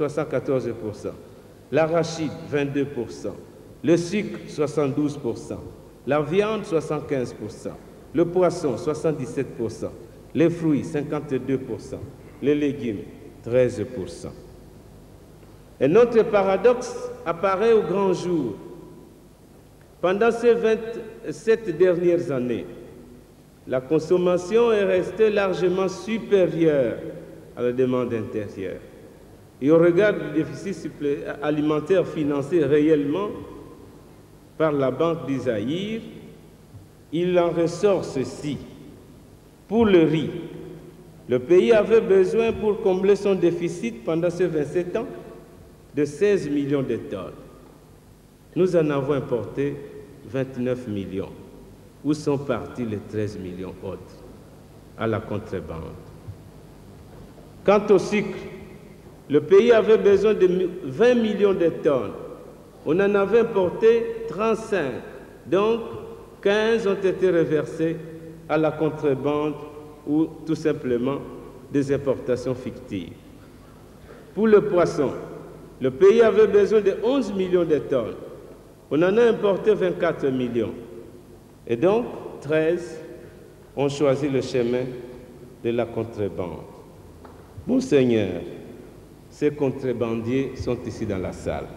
74%, l'arachide 22%, le sucre 72%, la viande 75%, le poisson 77%, les fruits 52%, les légumes 13%. Un autre paradoxe apparaît au grand jour. Pendant ces 27 dernières années, la consommation est restée largement supérieure à la demande intérieure. Et au regard du déficit alimentaire financé réellement par la Banque du Zaïre, il en ressort ceci. Pour le riz, le pays avait besoin pour combler son déficit pendant ces 27 ans de 16 millions de tonnes. Nous en avons importé 29 millions. Où sont partis les 13 millions autres? À la contrebande. Quant au sucre, le pays avait besoin de 20 millions de tonnes. On en avait importé 35. Donc, 15 ont été reversés à la contrebande ou tout simplement des importations fictives. Pour le poisson, le pays avait besoin de 11 millions de tonnes. On en a importé 24 millions. Et donc, 13 ont choisi le chemin de la contrebande. Monseigneur, ces contrebandiers sont ici dans la salle.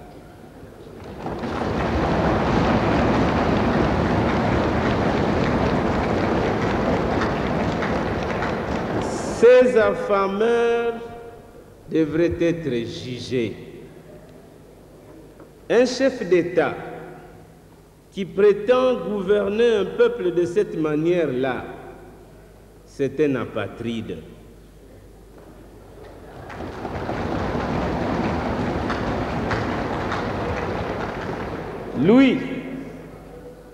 Ces affameurs devraient être jugés. Un chef d'État qui prétend gouverner un peuple de cette manière-là, c'est un apatride. Lui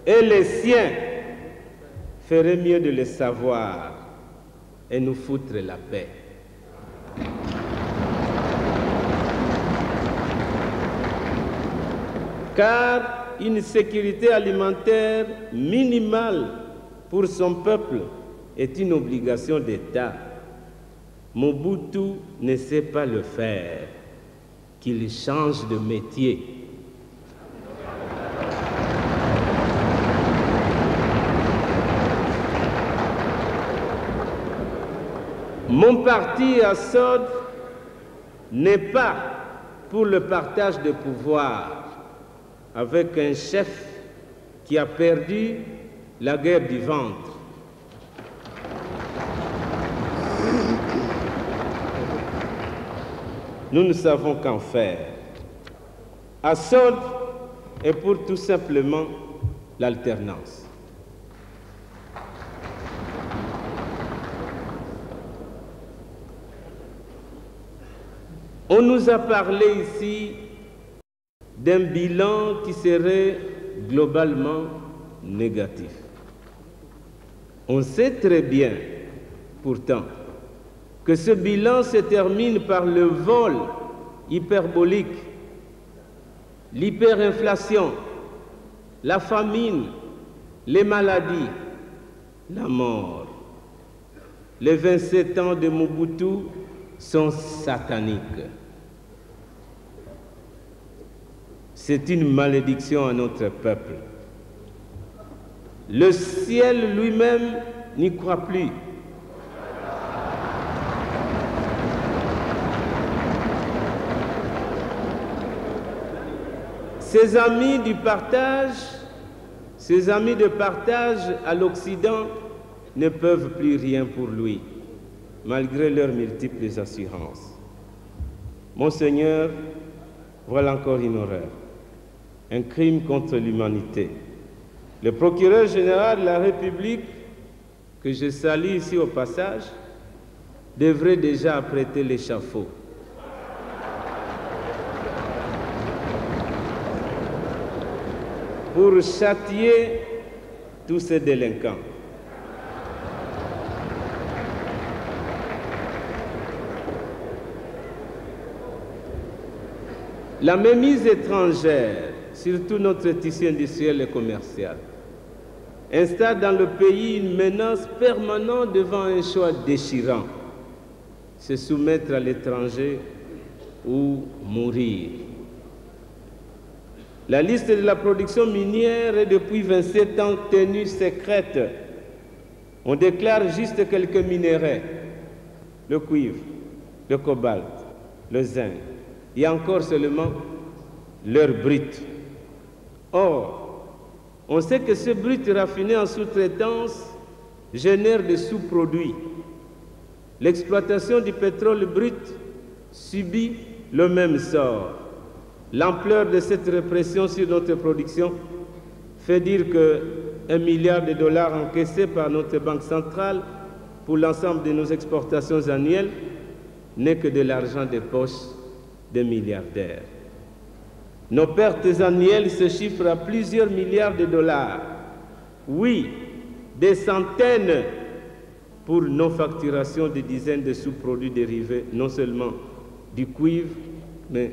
et les siens feraient mieux de le savoir et nous foutre la paix. Car une sécurité alimentaire minimale pour son peuple est une obligation d'État. Mobutu ne sait pas le faire, qu'il change de métier. Mon parti à Sod n'est pas pour le partage de pouvoir avec un chef qui a perdu la guerre du ventre. Nous ne savons qu'en faire. Assod est pour tout simplement l'alternance. On nous a parlé ici d'un bilan qui serait globalement négatif. On sait très bien, pourtant, que ce bilan se termine par le vol hyperbolique, l'hyperinflation, la famine, les maladies, la mort. Les 27 ans de Mobutu sont sataniques. C'est une malédiction à notre peuple. Le ciel lui-même n'y croit plus. Ses amis du partage, ses amis de partage à l'Occident ne peuvent plus rien pour lui, malgré leurs multiples assurances. Monseigneur, voilà encore une horreur, un crime contre l'humanité. Le procureur général de la République, que je salue ici au passage, devrait déjà apprêter l'échafaud. Pour châtier tous ces délinquants. La mainmise étrangère, surtout notre tissu industriel et commercial, installe dans le pays une menace permanente devant un choix déchirant, se soumettre à l'étranger ou mourir. La liste de la production minière est depuis 27 ans tenue secrète. On déclare juste quelques minéraux, le cuivre, le cobalt, le zinc, et encore seulement l'or brut. Or, on sait que ce brut raffiné en sous-traitance génère des sous-produits. L'exploitation du pétrole brut subit le même sort. L'ampleur de cette répression sur notre production fait dire que $1 milliard encaissés par notre banque centrale pour l'ensemble de nos exportations annuelles n'est que de l'argent des poches des milliardaires. Nos pertes annuelles se chiffrent à plusieurs milliards de dollars. Oui, des centaines pour non-facturation de dizaines de sous-produits dérivés, non seulement du cuivre, mais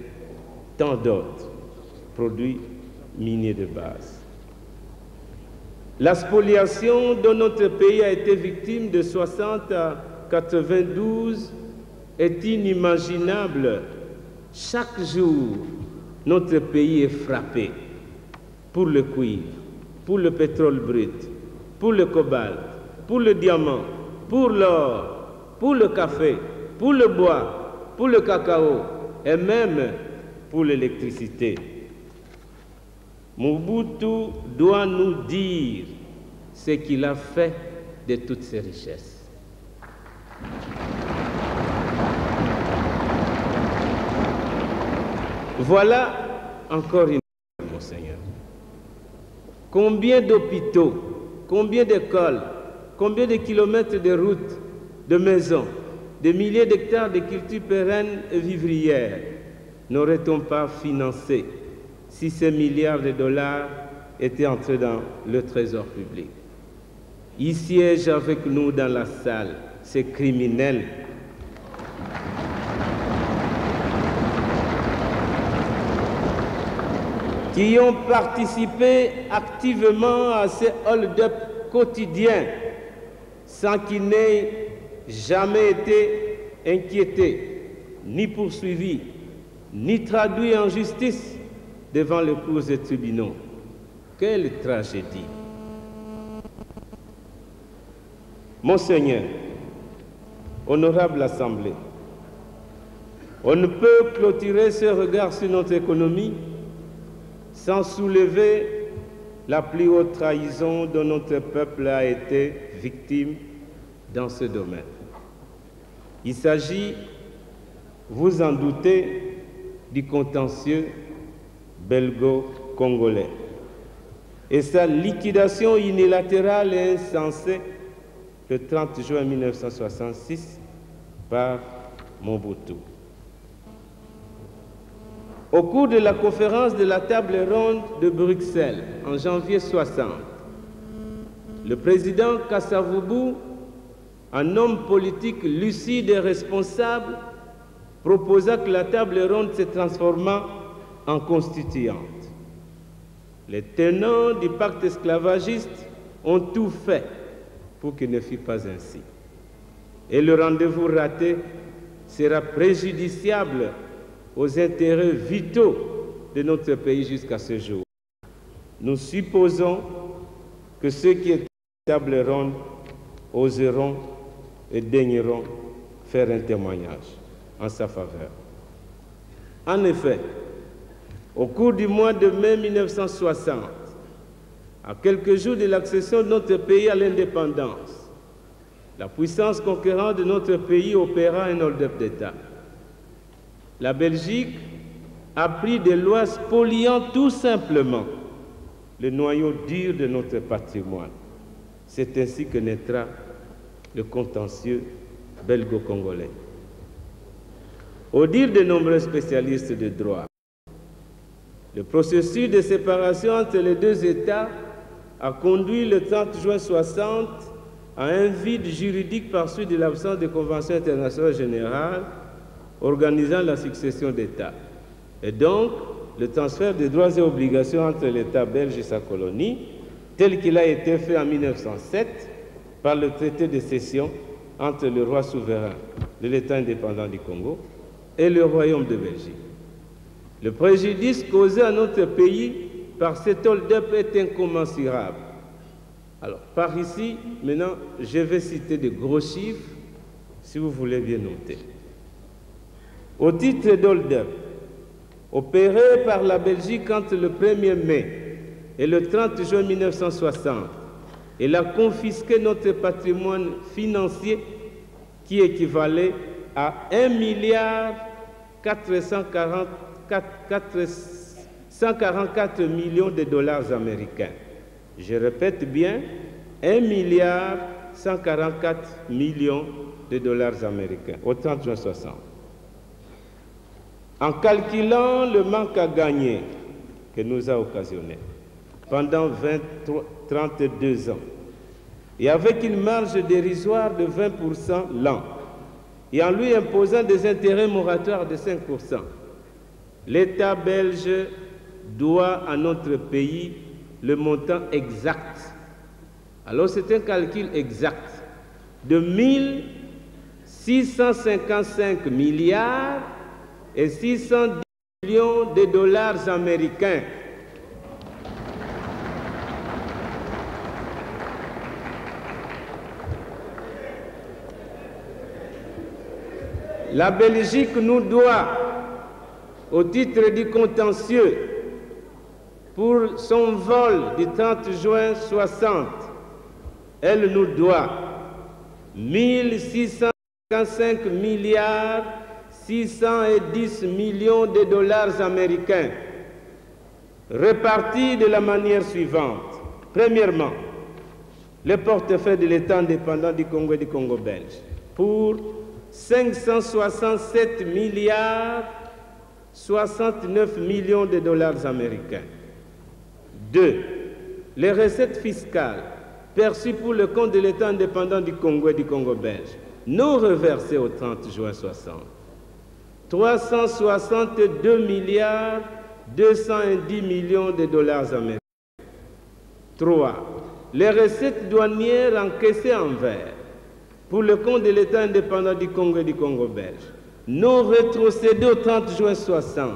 tant d'autres produits miniers de base. La spoliation dont notre pays a été victime de 60 à 92 est inimaginable. Chaque jour, notre pays est frappé pour le cuivre, pour le pétrole brut, pour le cobalt, pour le diamant, pour l'or, pour le café, pour le bois, pour le cacao et même pour l'électricité. Mobutu doit nous dire ce qu'il a fait de toutes ces richesses. Voilà encore une fois, mon Seigneur. Combien d'hôpitaux, combien d'écoles, combien de kilomètres de routes, de maisons, de milliers d'hectares de cultures pérennes et vivrières n'aurait-on pas financé si ces milliards de dollars étaient entrés dans le trésor public? Ils siègent avec nous dans la salle, ces criminels qui ont participé activement à ces hold-up quotidiens sans qu'ils n'aient jamais été inquiétés, ni poursuivis, ni traduits en justice devant les cours et tribunaux. Quelle tragédie! Monseigneur, honorable Assemblée, on ne peut clôturer ce regard sur notre économie sans soulever la plus haute trahison dont notre peuple a été victime dans ce domaine. Il s'agit, vous en doutez, du contentieux belgo-congolais et sa liquidation unilatérale et insensée le 30 juin 1966 par Mobutu. Au cours de la conférence de la table ronde de Bruxelles en janvier 60, le président Kasavubu, un homme politique lucide et responsable, proposa que la table ronde se transformât en constituante. Les tenants du pacte esclavagiste ont tout fait pour qu'il ne fût pas ainsi. Et le rendez-vous raté sera préjudiciable aux intérêts vitaux de notre pays jusqu'à ce jour. Nous supposons que ceux qui étaient à la table ronde oseront et daigneront faire un témoignage en sa faveur. En effet, au cours du mois de mai 1960, à quelques jours de l'accession de notre pays à l'indépendance, la puissance conquérante de notre pays opéra un hold-up d'État. La Belgique a pris des lois spoliant tout simplement le noyau dur de notre patrimoine. C'est ainsi que naîtra le contentieux belgo-congolais. Au dire de nombreux spécialistes de droit, le processus de séparation entre les deux États a conduit le 30 juin 60 à un vide juridique par suite de l'absence de convention internationale générale organisant la succession d'États, et donc le transfert des droits et obligations entre l'État belge et sa colonie, tel qu'il a été fait en 1907 par le traité de cession entre le roi souverain de l'État indépendant du Congo et le Royaume de Belgique. Le préjudice causé à notre pays par cet hold-up est incommensurable. Alors, par ici, maintenant, je vais citer de gros chiffres, si vous voulez bien noter. Au titre d'hold-up, opéré par la Belgique entre le 1er mai et le 30 juin 1960, elle a confisqué notre patrimoine financier qui équivalait à 1,444 millions de dollars américains. Je répète bien, 1,144 millions de dollars américains au 30 juin 60. En calculant le manque à gagner que nous a occasionné pendant 32 ans, et avec une marge dérisoire de 20% l'an, et en lui imposant des intérêts moratoires de 5%, l'État belge doit à notre pays le montant exact. Alors c'est un calcul exact de 1 655 milliards et 610 millions de dollars américains. La Belgique nous doit, au titre du contentieux, pour son vol du 30 juin 60, elle nous doit 1 655 milliards 610 millions de dollars américains, répartis de la manière suivante. Premièrement, le portefeuille de l'État indépendant du Congo et du Congo belge pour 567 milliards 69 millions de dollars américains. 2. Les recettes fiscales perçues pour le compte de l'État indépendant du Congo et du Congo belge, non reversées au 30 juin 60. 362 milliards 210 millions de dollars américains. 3. Les recettes douanières encaissées en vert pour le compte de l'État indépendant du Congo et du Congo belge, non rétrocédées au 30 juin 60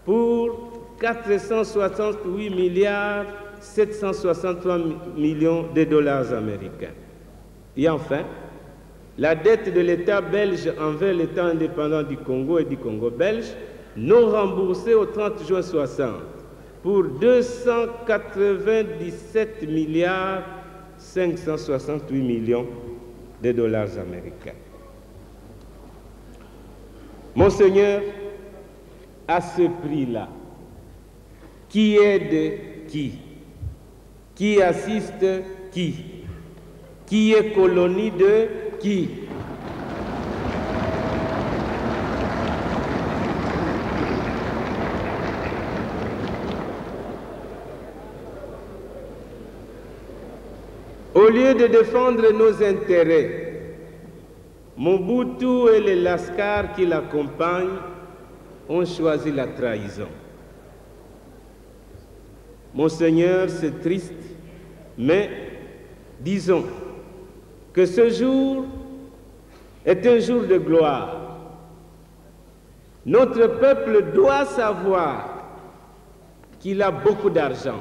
pour 468 milliards 763 millions de dollars américains. Et enfin, la dette de l'État belge envers l'État indépendant du Congo et du Congo belge, non remboursée au 30 juin 60 pour 297 milliards 568 millions de dollars américains. Monseigneur, à ce prix-là, qui aide qui? Qui assiste qui? Qui est colonie de qui? Au lieu de défendre nos intérêts, Mobutu et les lascars qui l'accompagnent ont choisi la trahison. Monseigneur, c'est triste, mais disons que ce jour est un jour de gloire. Notre peuple doit savoir qu'il a beaucoup d'argent.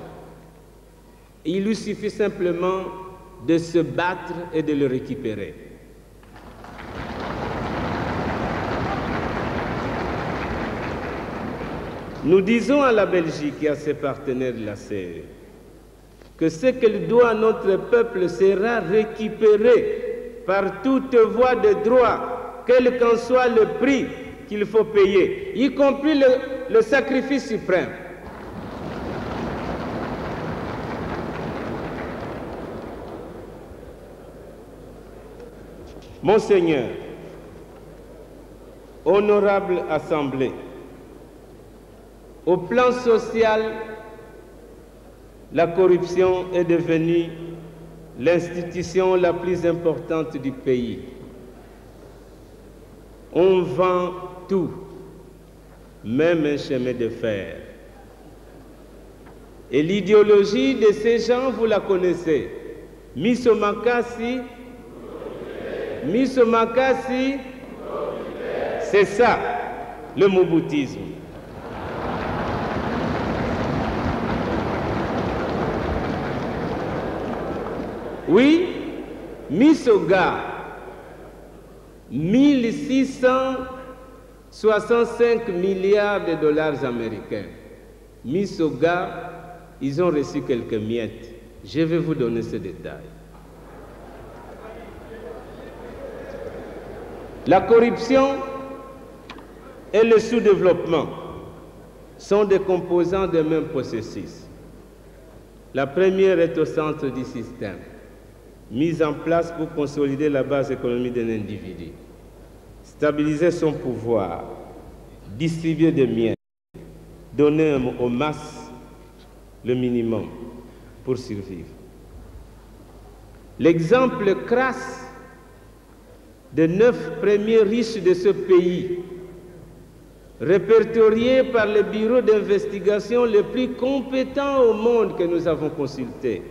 Il lui suffit simplement de se battre et de le récupérer. Nous disons à la Belgique et à ses partenaires de la CE que ce qu'elle doit à notre peuple sera récupéré par toute voie de droit, quel qu'en soit le prix qu'il faut payer, y compris le sacrifice suprême. Monseigneur, honorable Assemblée, au plan social, la corruption est devenue l'institution la plus importante du pays. On vend tout, même un chemin de fer. Et l'idéologie de ces gens, vous la connaissez. Miso Makasi, c'est ça. le moboutisme. Oui, Misoga, 1665 milliards de dollars américains. Misoga, ils ont reçu quelques miettes. Je vais vous donner ces détails. La corruption et le sous-développement sont des composants des mêmes processus. La première est au centre du système, mise en place pour consolider la base économique d'un individu, stabiliser son pouvoir, distribuer des miettes, donner aux masses le minimum pour survivre. L'exemple crasse des 9 premiers riches de ce pays, répertoriés par le bureau d'investigation le plus compétent au monde que nous avons consulté,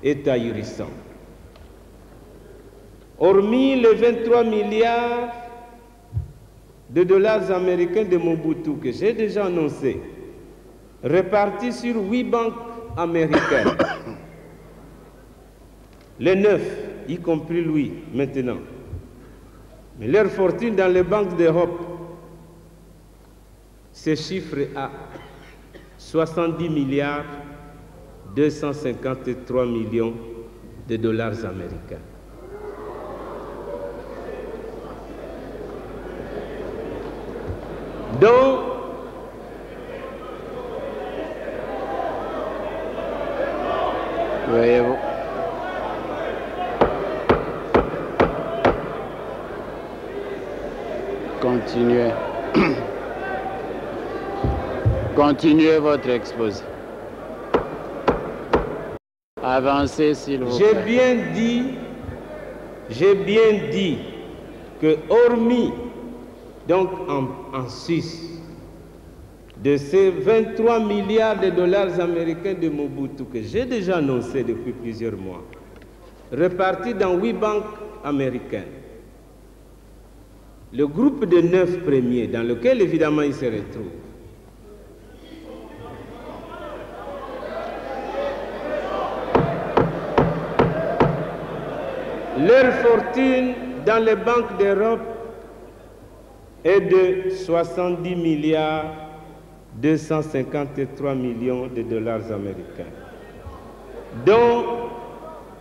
est ahurissant. Hormis les 23 milliards de dollars américains de Mobutu que j'ai déjà annoncé, répartis sur 8 banques américaines, les 9, y compris lui maintenant, mais leur fortune dans les banques d'Europe se chiffre à 70 milliards 253 millions de dollars américains. Donc, voyez-vous, continuez. Continuez votre exposé. Avancez, s'il vous plaît. J'ai bien dit que hormis, donc en Suisse, de ces 23 milliards de dollars américains de Mobutu que j'ai déjà annoncé depuis plusieurs mois, répartis dans 8 banques américaines, le groupe de 9 premiers, dans lequel évidemment il se retrouve, leur fortune dans les banques d'Europe est de 70 milliards 253 millions de dollars américains, dont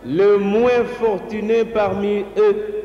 le moins fortuné parmi eux